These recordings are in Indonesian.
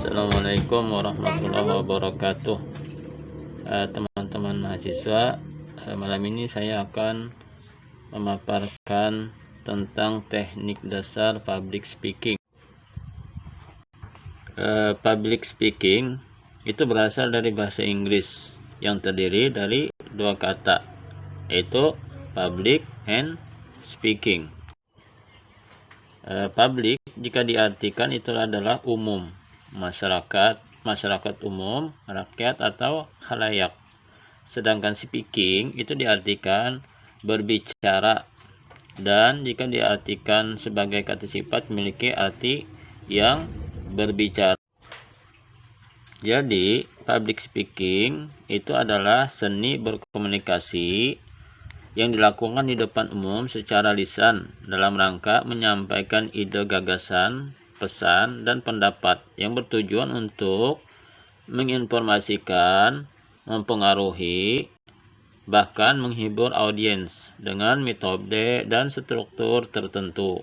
Assalamualaikum warahmatullahi wabarakatuh. Teman-teman mahasiswa, malam ini saya akan memaparkan tentang teknik dasar public speaking. Public speaking itu berasal dari bahasa Inggris yang terdiri dari dua kata, yaitu public and speaking. Public jika diartikan itu adalah umum, masyarakat umum, rakyat atau khalayak. Sedangkan speaking itu diartikan berbicara, dan jika diartikan sebagai kata sifat memiliki arti yang berbicara. Jadi public speaking itu adalah seni berkomunikasi yang dilakukan di depan umum secara lisan dalam rangka menyampaikan ide, gagasan, pesan, dan pendapat yang bertujuan untuk menginformasikan, mempengaruhi, bahkan menghibur audiens dengan metode dan struktur tertentu.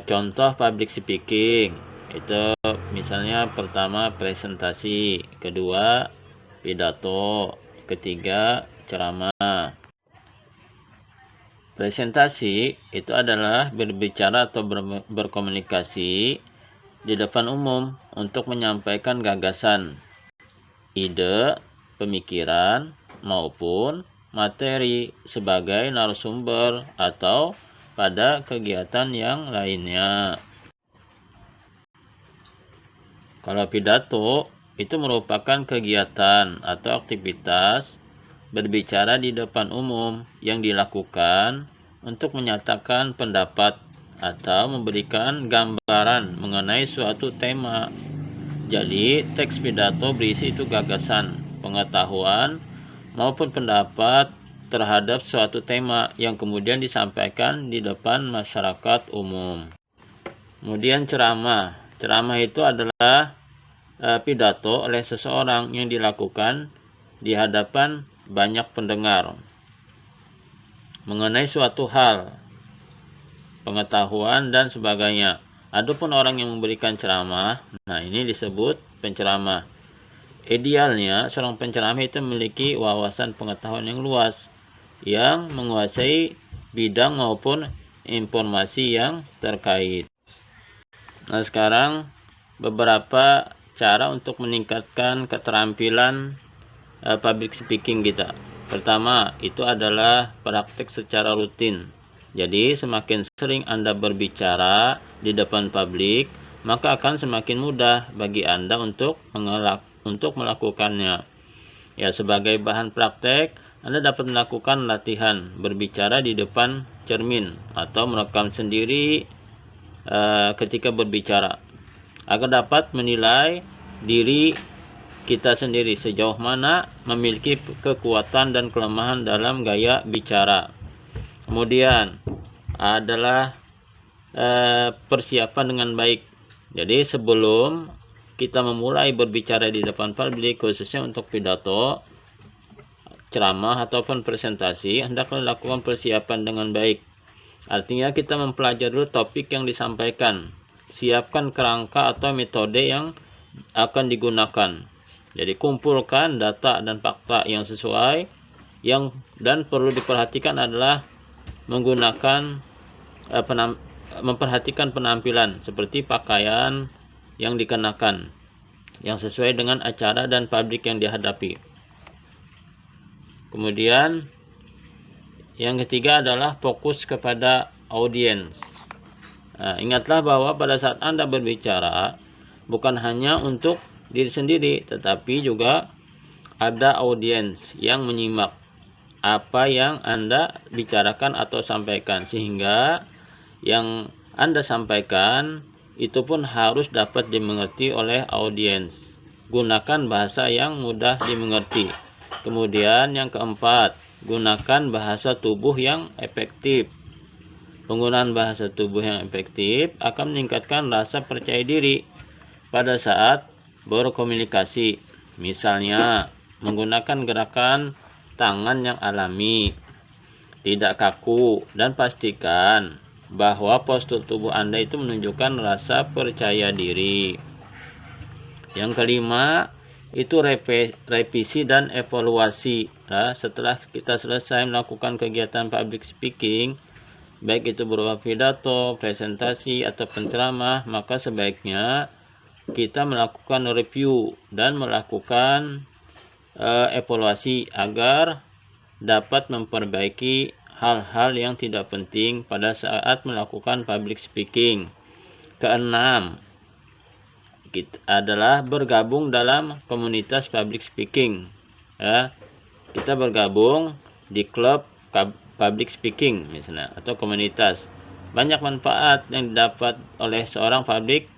Contoh public speaking itu misalnya pertama presentasi, kedua pidato, ketiga ceramah. Presentasi itu adalah berbicara atau berkomunikasi di depan umum untuk menyampaikan gagasan, ide, pemikiran, maupun materi sebagai narasumber atau pada kegiatan yang lainnya. Kalau pidato itu merupakan kegiatan atau aktivitas berbicara di depan umum yang dilakukan untuk menyatakan pendapat atau memberikan gambaran mengenai suatu tema. Jadi teks pidato berisi itu gagasan, pengetahuan, maupun pendapat terhadap suatu tema yang kemudian disampaikan di depan masyarakat umum. Kemudian ceramah itu adalah pidato oleh seseorang yang dilakukan di hadapan banyak pendengar mengenai suatu hal, pengetahuan, dan sebagainya. Adapun orang yang memberikan ceramah, nah ini disebut penceramah. Idealnya seorang penceramah itu memiliki wawasan pengetahuan yang luas, yang menguasai bidang maupun informasi yang terkait. Nah, sekarang beberapa cara untuk meningkatkan keterampilan public speaking kita. Pertama, itu adalah praktek secara rutin. Jadi, semakin sering Anda berbicara di depan publik, maka akan semakin mudah bagi Anda untuk melakukannya. Ya, sebagai bahan praktek, Anda dapat melakukan latihan berbicara di depan cermin atau merekam sendiri ketika berbicara agar dapat menilai diri kita sendiri sejauh mana memiliki kekuatan dan kelemahan dalam gaya bicara. Kemudian adalah persiapan dengan baik. Jadi sebelum kita memulai berbicara di depan publik, khususnya untuk pidato, ceramah ataupun presentasi, hendaklah lakukan persiapan dengan baik. Artinya kita mempelajari dulu topik yang disampaikan, siapkan kerangka atau metode yang akan digunakan. Jadi kumpulkan data dan fakta yang sesuai, dan perlu diperhatikan adalah menggunakan memperhatikan penampilan seperti pakaian yang dikenakan yang sesuai dengan acara dan publik yang dihadapi. Kemudian yang ketiga adalah fokus kepada audiens. Nah, ingatlah bahwa pada saat Anda berbicara bukan hanya untuk diri sendiri, tetapi juga ada audiens yang menyimak apa yang Anda bicarakan atau sampaikan, sehingga yang Anda sampaikan itu pun harus dapat dimengerti oleh audiens. Gunakan bahasa yang mudah dimengerti. Kemudian yang keempat, gunakan bahasa tubuh yang efektif. Penggunaan bahasa tubuh yang efektif akan meningkatkan rasa percaya diri pada saat berkomunikasi. Misalnya menggunakan gerakan tangan yang alami, tidak kaku, dan pastikan bahwa postur tubuh Anda itu menunjukkan rasa percaya diri. Yang kelima, itu revisi dan evaluasi. Nah, setelah kita selesai melakukan kegiatan public speaking, baik itu berupa pidato, presentasi, atau penceramah, maka sebaiknya kita melakukan review dan melakukan evaluasi agar dapat memperbaiki hal-hal yang tidak penting pada saat melakukan public speaking. Keenam, adalah bergabung dalam komunitas public speaking. Ya, kita bergabung di klub public speaking misalnya atau komunitas. Banyak manfaat yang didapat oleh seorang public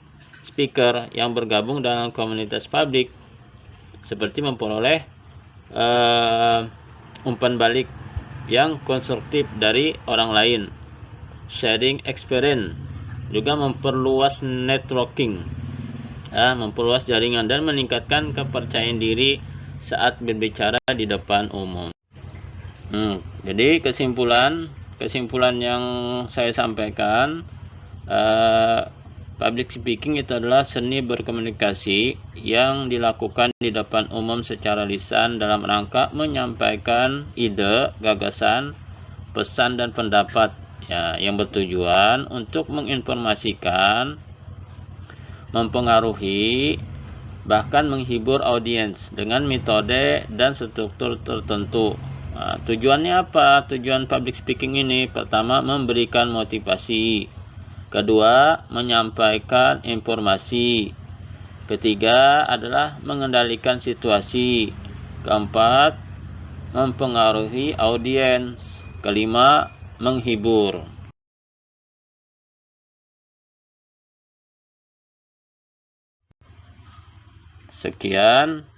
speaker yang bergabung dalam komunitas publik, seperti memperoleh umpan balik yang konstruktif dari orang lain, sharing experience, juga memperluas networking, memperluas jaringan dan meningkatkan kepercayaan diri saat berbicara di depan umum. Jadi kesimpulan yang saya sampaikan, public speaking itu adalah seni berkomunikasi yang dilakukan di depan umum secara lisan dalam rangka menyampaikan ide, gagasan, pesan, dan pendapat yang bertujuan untuk menginformasikan, mempengaruhi, bahkan menghibur audiens dengan metode dan struktur tertentu. Tujuannya apa? Tujuan public speaking ini, pertama, memberikan motivasi. Kedua, menyampaikan informasi. Ketiga adalah mengendalikan situasi. Keempat, mempengaruhi audiens. Kelima, menghibur. Sekian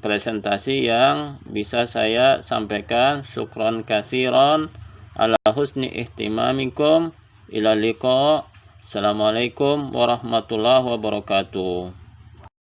presentasi yang bisa saya sampaikan. Syukron katsiran ala husni ihtimamikum. Ila liqa. Assalamualaikum warahmatullahi wabarakatuh.